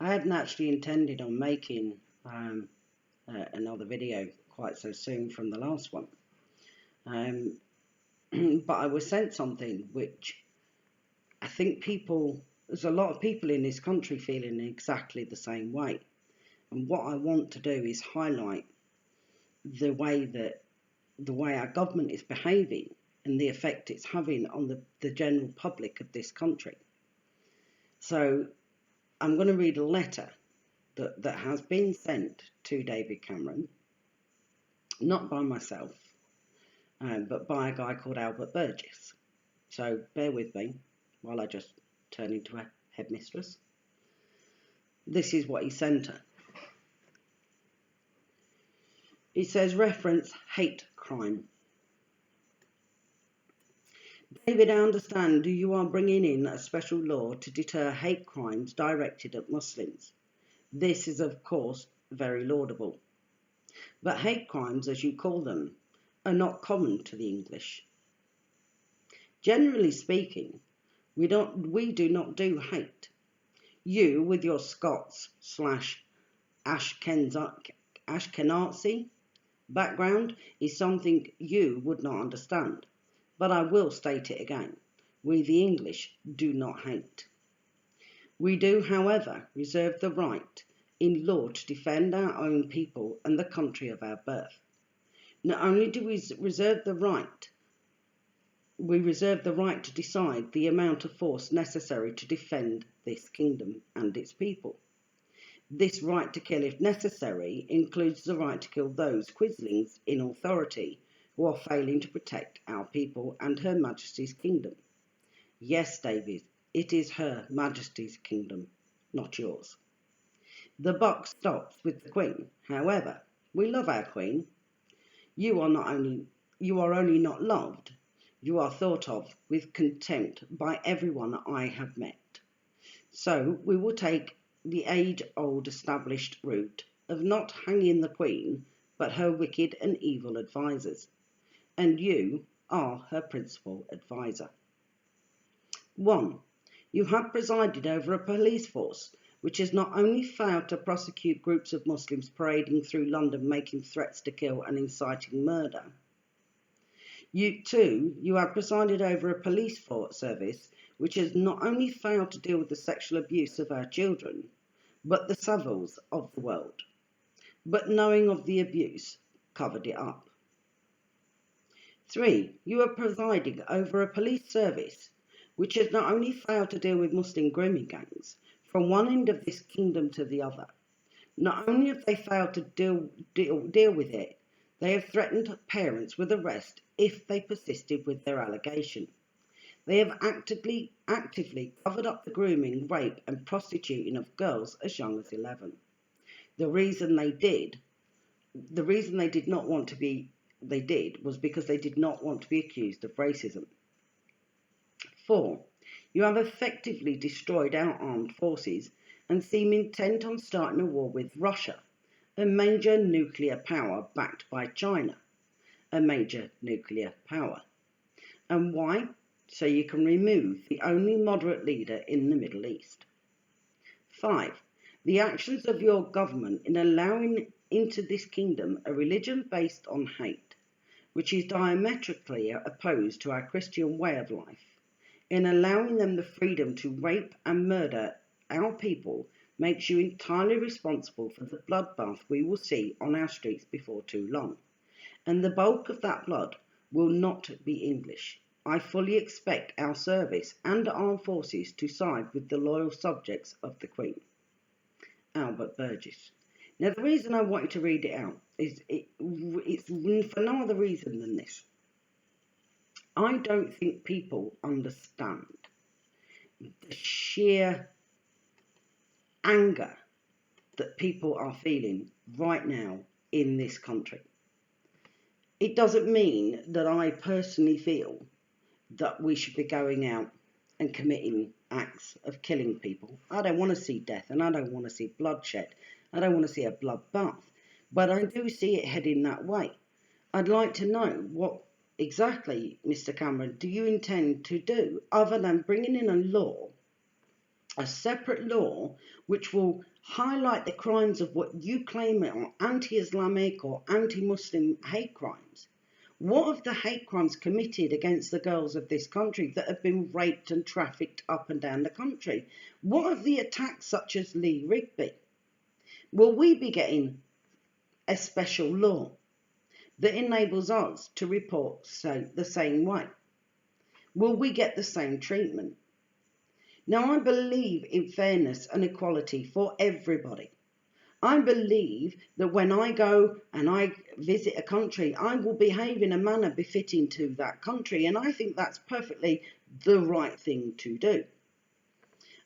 I hadn't actually intended on making another video quite so soon from the last one, um, but I was sent something which I think there's a lot of people in this country feeling exactly the same way. And what I want to do is highlight the way that the way our government is behaving and the effect it's having on the general public of this country. So I'm going to read a letter that has been sent to David Cameron, not by myself, but by a guy called Albert Burgess. So bear with me while I just turn into a headmistress. This is what he sent her. It says, reference hate crime. David, I understand you are bringing in a special law to deter hate crimes directed at Muslims. This is, of course, very laudable. But hate crimes, as you call them, are not common to the English. Generally speaking, we do not do hate. You, with your Scots/Ashkenazi background, is something you would not understand. But I will state it again. We, the English, do not hate. We do, however, reserve the right in law to defend our own people and the country of our birth. Not only do we reserve the right to decide the amount of force necessary to defend this kingdom and its people. This right to kill, if necessary, includes the right to kill those quislings in authority who are failing to protect our people and Her Majesty's kingdom. Yes, David, it is Her Majesty's kingdom, not yours. The buck stops with the Queen. However, we love our Queen. You are only not loved, you are thought of with contempt by everyone I have met. So we will take the age-old established route of not hanging the Queen, but her wicked and evil advisers. And you are her principal adviser. 1. You have presided over a police force which has not only failed to prosecute groups of Muslims parading through London making threats to kill and inciting murder. You have presided over a police service which has not only failed to deal with the sexual abuse of our children, but the Savills of the world, but knowing of the abuse, covered it up. 3. You are presiding over a police service which has not only failed to deal with Muslim grooming gangs from one end of this kingdom to the other, not only have they failed to deal with it, they have threatened parents with arrest if they persisted with their allegation. They have actively covered up the grooming, rape and prostituting of girls as young as 11. The reason they did not want to be, was because they did not want to be accused of racism. 4. You have effectively destroyed our armed forces and seem intent on starting a war with Russia, a major nuclear power backed by China, a major nuclear power. And why? So you can remove the only moderate leader in the Middle East. 5. The actions of your government in allowing into this kingdom a religion based on hate, which is diametrically opposed to our Christian way of life, in allowing them the freedom to rape and murder our people, makes you entirely responsible for the bloodbath we will see on our streets before too long. And the bulk of that blood will not be English. I fully expect our service and armed forces to side with the loyal subjects of the Queen. Albert Burgess. Now, the reason I wanted to read it out is it's for no other reason than this. I don't think people understand the sheer anger that people are feeling right now in this country. It doesn't mean that I personally feel that we should be going out and committing acts of killing people. I don't want to see death and I don't want to see bloodshed. I don't want to see a bloodbath. But I do see it heading that way. I'd like to know what exactly, Mr. Cameron, do you intend to do other than bringing in a law a separate law which will highlight the crimes of what you claim are anti-Islamic or anti-Muslim hate crimes. What of the hate crimes committed against the girls of this country that have been raped and trafficked up and down the country? What of the attacks such as Lee Rigby? Will we be getting a special law that enables us to report the same way? Will we get the same treatment? Now, I believe in fairness and equality for everybody. I believe that when I go and I visit a country, I will behave in a manner befitting to that country, and I think that's perfectly the right thing to do.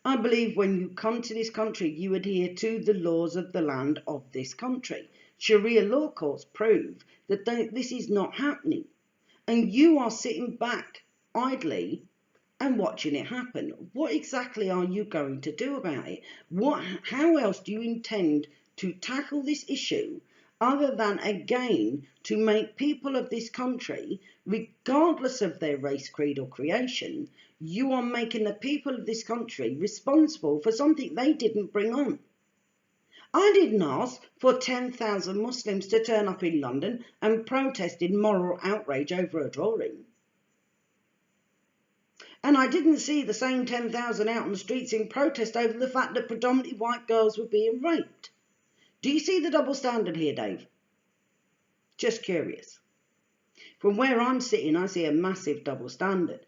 I believe when you come to this country, you adhere to the laws of the land of this country. Sharia law courts prove that this is not happening, and you are sitting back idly and watching it happen. What exactly are you going to do about it? How else do you intend to tackle this issue other than, again, to make people of this country, regardless of their race, creed or creation, you are making the people of this country responsible for something they didn't bring on. I didn't ask for 10,000 Muslims to turn up in London and protest in moral outrage over a drawing. And I didn't see the same 10,000 out on the streets in protest over the fact that predominantly white girls were being raped. Do you see the double standard here, Dave? Just curious. From where I'm sitting, I see a massive double standard.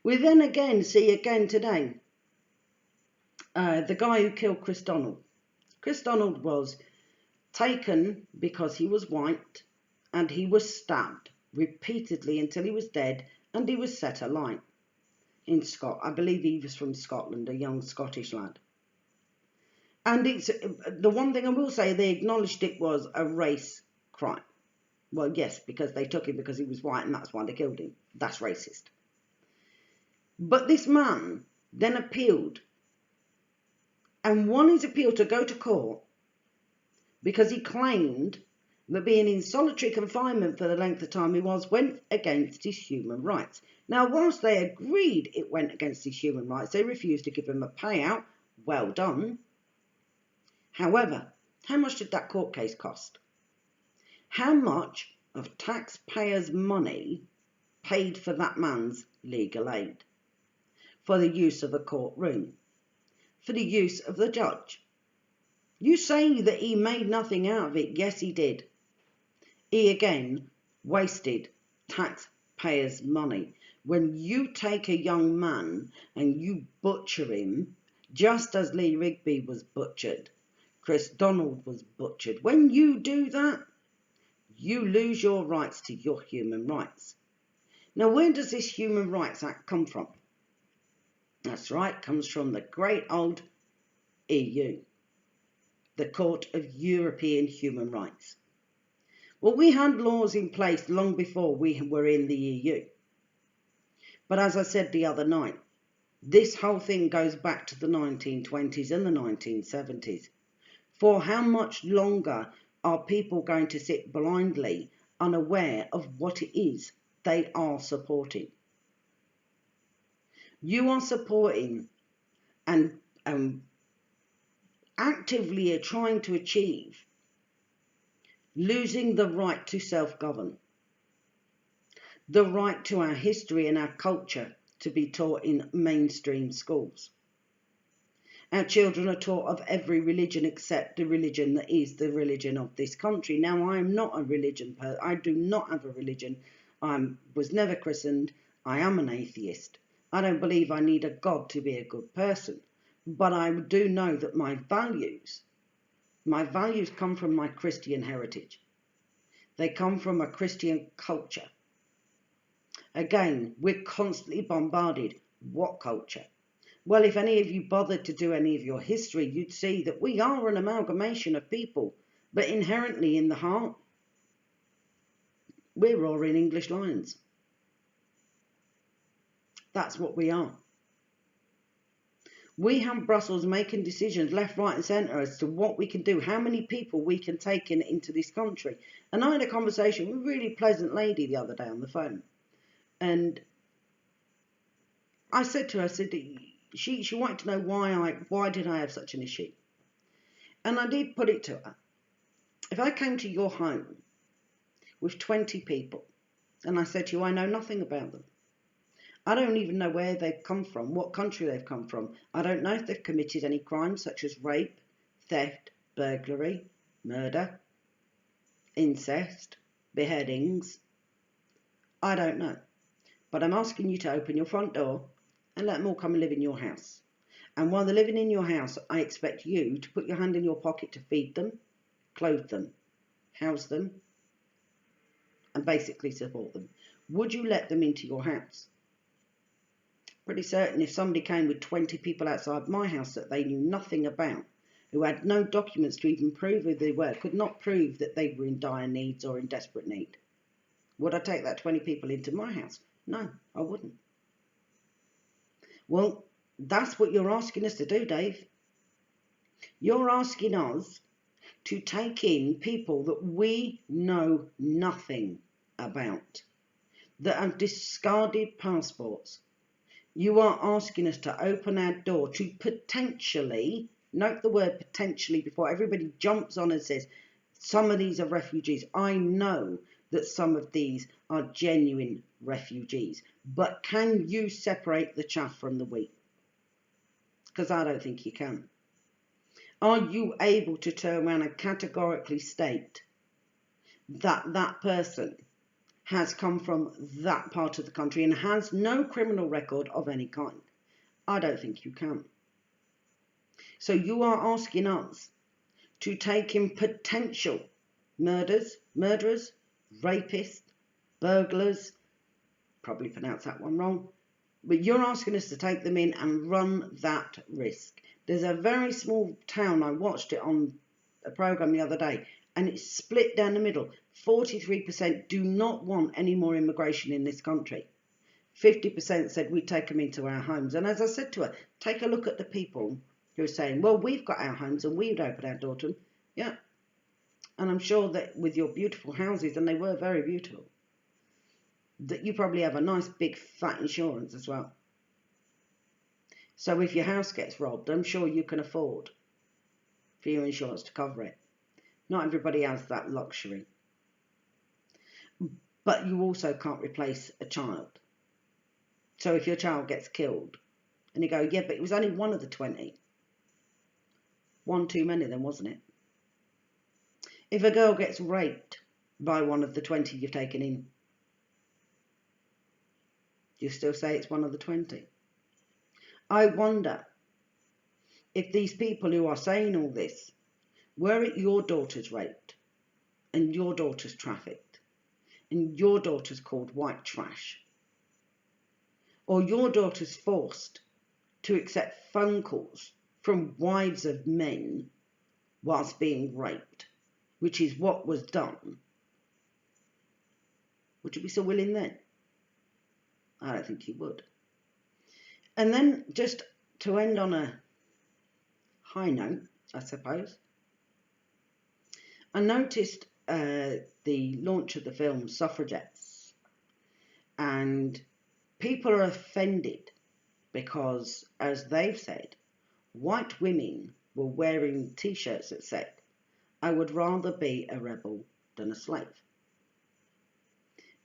We then again see today the guy who killed Chris Donald. Chris Donald was taken because he was white and he was stabbed repeatedly until he was dead and he was set alight. In I believe he was from Scotland, a young Scottish lad. And it's the one thing I will say, they acknowledged it was a race crime. Well, yes, because they took him because he was white and that's why they killed him. That's racist. But this man then appealed and won his appeal to go to court because he claimed that being in solitary confinement for the length of time he went against his human rights. Now, whilst they agreed it went against his human rights, they refused to give him a payout. Well done. However, how much did that court case cost? How much of taxpayers' money paid for that man's legal aid? For the use of a courtroom? For the use of the judge? You say that he made nothing out of it. Yes, he did. He again wasted taxpayers' money. When you take a young man and you butcher him, just as Lee Rigby was butchered, Chris Donald was butchered. When you do that, you lose your rights to your human rights. Now, where does this Human Rights Act come from? That's right, it comes from the great old EU, the Court of European Human Rights. Well, we had laws in place long before we were in the EU. But as I said the other night, this whole thing goes back to the 1920s and the 1970s. For how much longer are people going to sit blindly, unaware of what it is they are supporting? You are supporting and actively are trying to achieve losing the right to self-govern, the right to our history and our culture to be taught in mainstream schools. Our children are taught of every religion except the religion that is the religion of this country. Now, I am not a religion person. I do not have a religion. I was never christened. I am an atheist. I don't believe I need a God to be a good person. But I do know that my values come from my Christian heritage. They come from a Christian culture. Again, we're constantly bombarded. What culture? Well, if any of you bothered to do any of your history, you'd see that we are an amalgamation of people, but inherently in the heart, we're roaring English lions. That's what we are. We have Brussels making decisions left, right and centre as to what we can do, how many people we can take into this country. And I had a conversation with a really pleasant lady the other day on the phone. And I said to her, She wanted to know why did I have such an issue. And I did put it to her. If I came to your home with 20 people and I said to you, I know nothing about them. I don't even know where they've come from, what country they've come from. I don't know if they've committed any crimes such as rape, theft, burglary, murder, incest, beheadings. I don't know. But I'm asking you to open your front door and let them all come and live in your house. And while they're living in your house, I expect you to put your hand in your pocket to feed them, clothe them, house them, and basically support them. Would you let them into your house? Pretty certain if somebody came with 20 people outside my house that they knew nothing about, who had no documents to even prove who they were, could not prove that they were in dire needs or in desperate need, would I take that 20 people into my house? No, I wouldn't. Well, that's what you're asking us to do, Dave. You're asking us to take in people that we know nothing about, that have discarded passports. You are asking us to open our door to potentially, note the word potentially before everybody jumps on and says, some of these are refugees. I know that some of these are genuine refugees, but can you separate the chaff from the wheat? Because I don't think you can. Are you able to turn around and categorically state that that person has come from that part of the country and has no criminal record of any kind? I don't think you can. So you are asking us to take in potential murderers, rapists, burglars, probably pronounced that one wrong, but you're asking us to take them in and run that risk. There's a very small town, I watched it on a programme the other day, and it's split down the middle. 43% do not want any more immigration in this country. 50% said we'd take them into our homes. And as I said to her, take a look at the people who are saying, well, we've got our homes and we'd open our door to them. Yeah. And I'm sure that with your beautiful houses, and they were very beautiful, that you probably have a nice big fat insurance as well. So if your house gets robbed, I'm sure you can afford for your insurance to cover it. Not everybody has that luxury. But you also can't replace a child. So if your child gets killed, and you go, yeah, but it was only one of the 20. One too many then, wasn't it? If a girl gets raped by one of the 20 you've taken in, you still say it's one of the 20. I wonder if these people who are saying all this, were it your daughter's raped and your daughter's trafficked and your daughter's called white trash, or your daughter's forced to accept phone calls from wives of men whilst being raped, which is what was done, would you be so willing then? I don't think you would. And then just to end on a high note, I suppose, I noticed the launch of the film Suffragettes, and people are offended because, as they've said, white women were wearing t-shirts that said, I would rather be a rebel than a slave.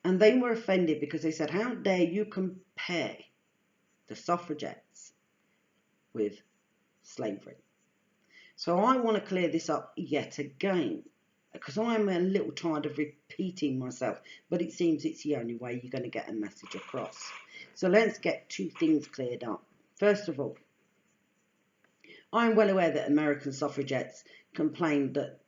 And they were offended because they said, how dare you compare the suffragettes with slavery? So I want to clear this up yet again, because I'm a little tired of repeating myself, but it seems it's the only way you're going to get a message across. So let's get two things cleared up. First of all, I'm well aware that American suffragettes complained that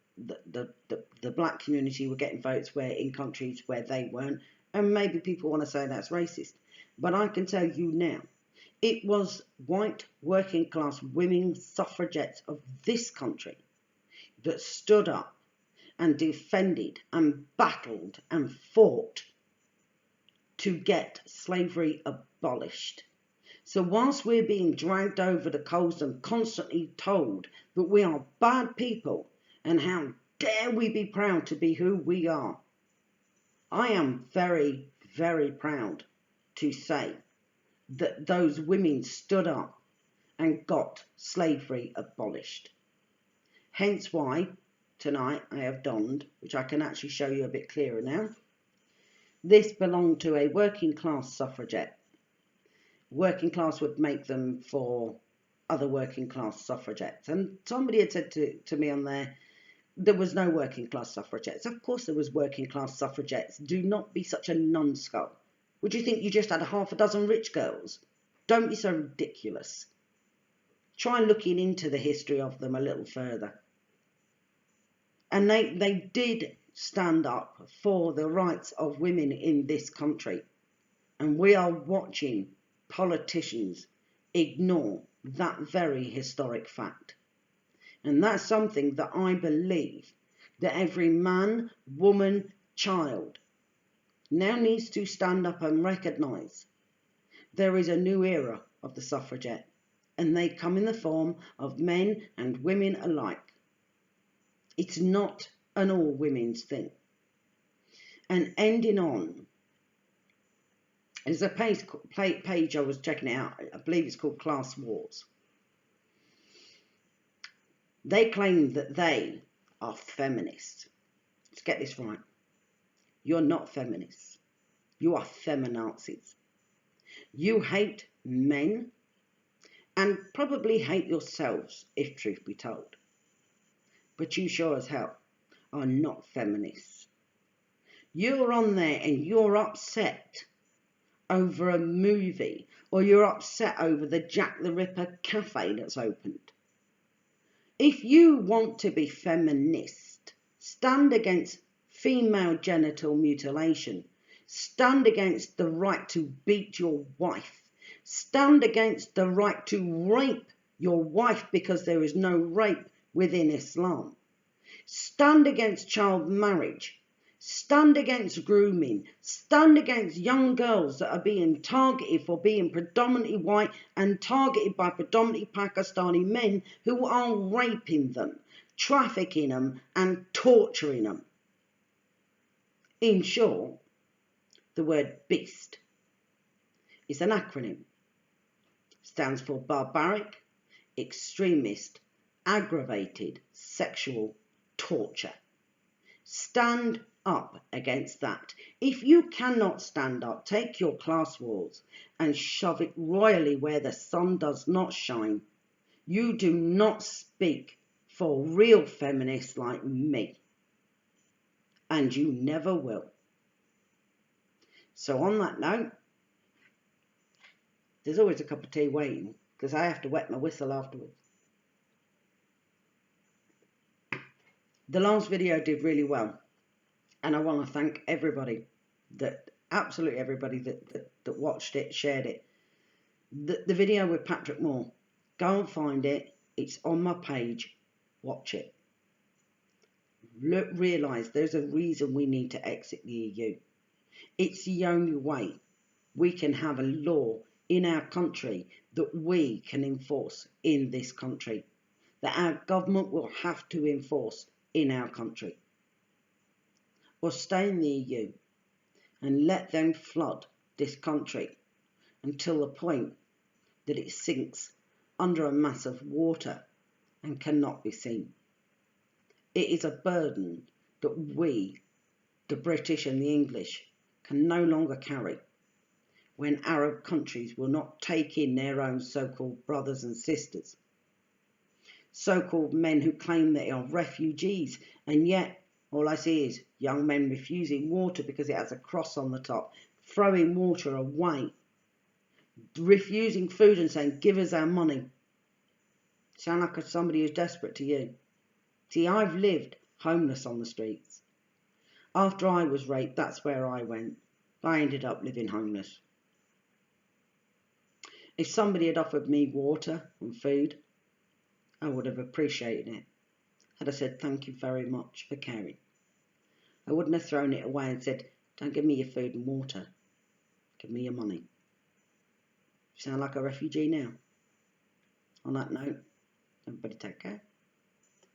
the black community were getting votes where in countries where they weren't, and maybe people want to say that's racist. But I can tell you now, it was white working class women suffragettes of this country that stood up and defended and battled and fought to get slavery abolished. So whilst we're being dragged over the coals and constantly told that we are bad people and how dare we be proud to be who we are, I am very, very proud to say that those women stood up and got slavery abolished. Hence why tonight I have donned, which I can actually show you a bit clearer now. This belonged to a working class suffragette. Working class would make them for other working class suffragettes. And somebody had said to me on there was no working class suffragettes. Of course there was working class suffragettes. Do not be such a numbskull. Would you think you just had half a dozen rich girls? Don't be so ridiculous. Try looking into the history of them a little further. And they did stand up for the rights of women in this country. And we are watching politicians ignore that very historic fact. And that's something that I believe that every man, woman, child now needs to stand up and recognise. There is a new era of the suffragette, and they come in the form of men and women alike. It's not an all women's thing. And ending on, there's a page I was checking out, I believe it's called Class Wars. They claim that they are feminists. Let's get this right. You're not feminists. You are feminazis. You hate men and probably hate yourselves, if truth be told. But you sure as hell are not feminists. You're on there and you're upset over a movie, or you're upset over the Jack the Ripper cafe that's opened. If you want to be feminist, stand against female genital mutilation, stand against the right to beat your wife, stand against the right to rape your wife because there is no rape within Islam. Stand against child marriage. Stand against grooming. Stand against young girls that are being targeted for being predominantly white and targeted by predominantly Pakistani men who are raping them, trafficking them and torturing them. In short, the word beast is an acronym. Stands for barbaric, extremist, aggravated sexual torture. Stand up against that. If you cannot stand up, take your class wars and shove it royally where the sun does not shine. You do not speak for real feminists like me. And you never will. So on that note, there's always a cup of tea waiting because I have to wet my whistle afterwards. The last video did really well, and I want to thank everybody, absolutely everybody that watched it, shared it. The video with Patrick Moore, go and find it. It's on my page. Watch it. Realise there's a reason we need to exit the EU. It's the only way we can have a law in our country that we can enforce in this country, that our government will have to enforce in our country. Or stay in the EU and let them flood this country until the point that it sinks under a mass of water and cannot be seen. It is a burden that we, the British and the English, can no longer carry when Arab countries will not take in their own so-called brothers and sisters. So-called men who claim they are refugees, and yet all I see is young men refusing water because it has a cross on the top, throwing water away, refusing food and saying, give us our money. Sound like somebody who's desperate to you. See, I've lived homeless on the streets. After I was raped, that's where I went. I ended up living homeless. If somebody had offered me water and food, I would have appreciated it. Had I said, thank you very much for caring. I wouldn't have thrown it away and said, don't give me your food and water. Give me your money. You sound like a refugee now. On that note, everybody take care.